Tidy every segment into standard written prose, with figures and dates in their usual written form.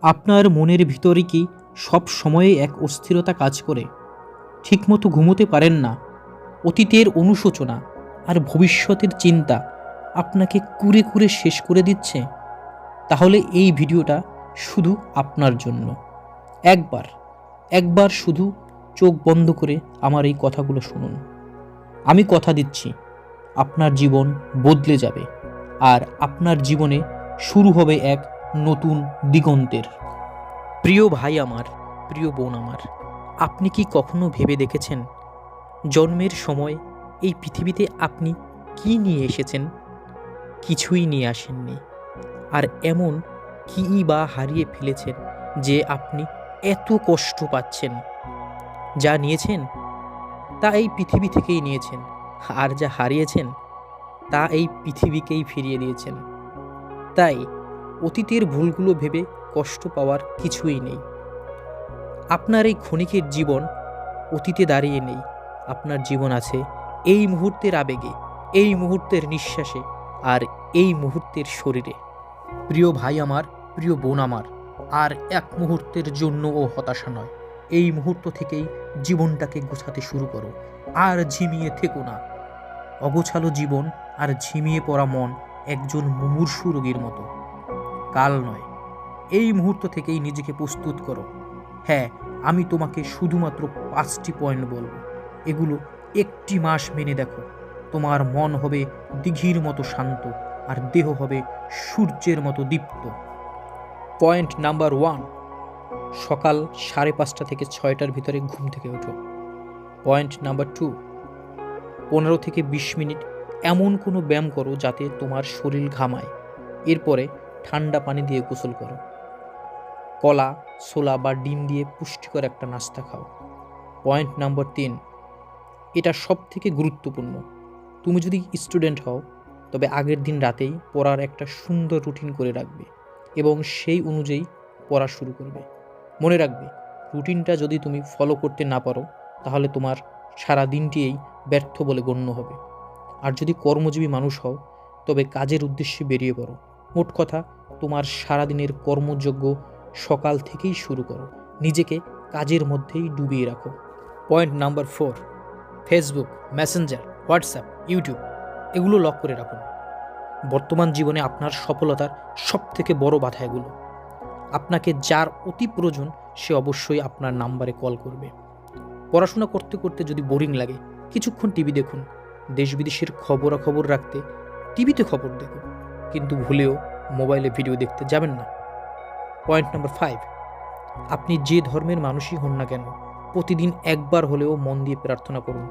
আপনার মনের ভিতরে কি সব সময়ে এক অস্থিরতা কাজ করে? ঠিকমতো ঘুমোতে পারেন না? অতীতের অনুশোচনা আর ভবিষ্যতের চিন্তা আপনাকে কুরে কুরে শেষ করে দিচ্ছে? তাহলে এই ভিডিওটা শুধু আপনার জন্য। একবার একবার শুধু চোখ বন্ধ করে আমার এই কথাগুলো শুনুন। আমি কথা দিচ্ছি, আপনার জীবন বদলে যাবে, আর আপনার জীবনে শুরু হবে এক নতুন দিগন্তের। প্রিয় ভাই আমার, প্রিয় বোন আমার, আপনি কি কখনো ভেবে দেখেছেন জন্মের সময় এই পৃথিবীতে আপনি কি নিয়ে এসেছেন? কিছুই নিয়ে আসেননি। আর এমন কী বা হারিয়ে ফেলেছেন যে আপনি এত কষ্ট পাচ্ছেন? যা নিয়েছেন তা এই পৃথিবী থেকেই নিয়েছেন, আর যা হারিয়েছেন তা এই পৃথিবীকেই ফিরিয়ে দিয়েছেন। তাই অতীতের ভুলগুলো ভেবে কষ্ট পাওয়ার কিছুই নেই। আপনার এই ক্ষণিকের জীবন অতীতে দাঁড়িয়ে নেই। আপনার জীবন আছে এই মুহূর্তের আবেগে, এই মুহূর্তের নিঃশ্বাসে, আর এই মুহূর্তের শরীরে। প্রিয় ভাই আমার, প্রিয় বোন আমার, আর এক মুহূর্তের জন্যও হতাশা নয়। এই মুহূর্ত থেকেই জীবনটাকে গোছাতে শুরু করো। আর ঝিমিয়ে থেকো না। অগোছালো জীবন আর ঝিমিয়ে পড়া মন একজন মুমূর্ষু রোগীর মতো। কাল নয়, এই মুহূর্ত থেকেই নিজেকে প্রস্তুত করো। হ্যাঁ, আমি তোমাকে শুধুমাত্র 5টি পয়েন্ট বলবো। এগুলো একটি মাস মেনে দেখো। তোমার মন হবে দিঘির মতো শান্ত, আর দেহ হবে সূর্যের মতো দীপ্ত। পয়েন্ট নাম্বার 1, সকাল 5:30 থেকে 6টার ভিতরে ঘুম থেকে ওঠো। পয়েন্ট নাম্বার 2, 15 থেকে 20 মিনিট এমন কোনো ব্যায়াম করো যাতে তোমার শরীর ঘামায়। এরপরে ঠান্ডা পানি দিয়ে গোসল করো। কলা, ছোলা বা ডিম দিয়ে পুষ্টিকর একটা নাস্তা খাও। পয়েন্ট নাম্বার 3, এটা সব থেকে গুরুত্বপূর্ণ। তুমি যদি স্টুডেন্ট হও তবে আগের দিন রাতেই পড়ার একটা সুন্দর রুটিন করে রাখবে এবং সেই অনুযায়ী পড়া শুরু করবে। মনে রাখবে, রুটিনটা যদি তুমি ফলো করতে না পারো তাহলে তোমার সারা দিনটিই ব্যর্থ বলে গণ্য হবে। আর যদি কর্মজীবী মানুষ হও তবে কাজের উদ্দেশ্যে বেরিয়ে পড়ো। মোট কথা, তোমার সারাদিনের কর্মযজ্ঞ সকাল থেকেই শুরু করো। নিজেকে কাজের মধ্যেই ডুবিয়ে রাখো। Point number 4, Facebook, Messenger, WhatsApp, YouTube এগুলো লক করে রাখুন। বর্তমান জীবনে আপনার সফলতার সবথেকে বড় বাধা এগুলো। আপনাকে যার অতি প্রয়োজন সে অবশ্যই আপনার নাম্বারে কল করবে। পড়াশোনা করতে করতে যদি বোরিং লাগে, কিছুক্ষণ টিভি দেখুন। দেশ বিদেশের খবরাখবর রাখতে টিভিতে খবর দেখুন, কিন্তু ভুলেও মোবাইলে ভিডিও দেখতে যাবেন না। পয়েন্ট নাম্বার 5, আপনি যে ধর্মের মানুষই হন না কেন, প্রতিদিন একবার হলেও মন দিয়ে প্রার্থনা করুন,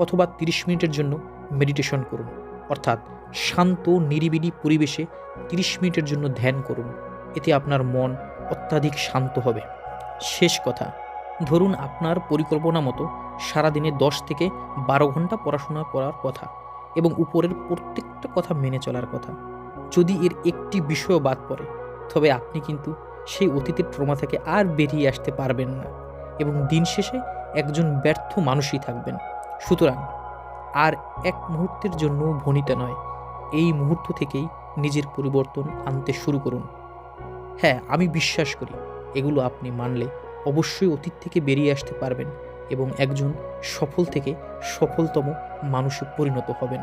অথবা 30 মিনিটের জন্য মেডিটেশন করুন। অর্থাৎ শান্ত নিরিবিলি পরিবেশে 30 মিনিটের জন্য ধ্যান করুন। এতে আপনার মন অত্যাধিক শান্ত হবে। শেষ কথা, ধরুন আপনার পরিকল্পনা মতো সারাদিনে 10 থেকে 12 ঘন্টা পড়াশোনা করার কথা এবং উপরের প্রত্যেকটা কথা মেনে চলার কথা। যদি এর একটি বিষয়ও বাদ পড়ে তবে আপনি কিন্তু সেই অতীতের ট্রমা থেকে আর বেরিয়ে আসতে পারবেন না এবং দিন শেষে একজন ব্যর্থ মানুষই থাকবেন। সুতরাং আর এক মুহূর্তের জন্য ভনিতা নয়, এই মুহূর্ত থেকেই নিজের পরিবর্তন আনতে শুরু করুন। হ্যাঁ, আমি বিশ্বাস করি এগুলো আপনি মানলে অবশ্যই অতীত থেকে বেরিয়ে আসতে পারবেন এবং একজন সফল থেকে সফলতম মানুষে পরিণত হবেন।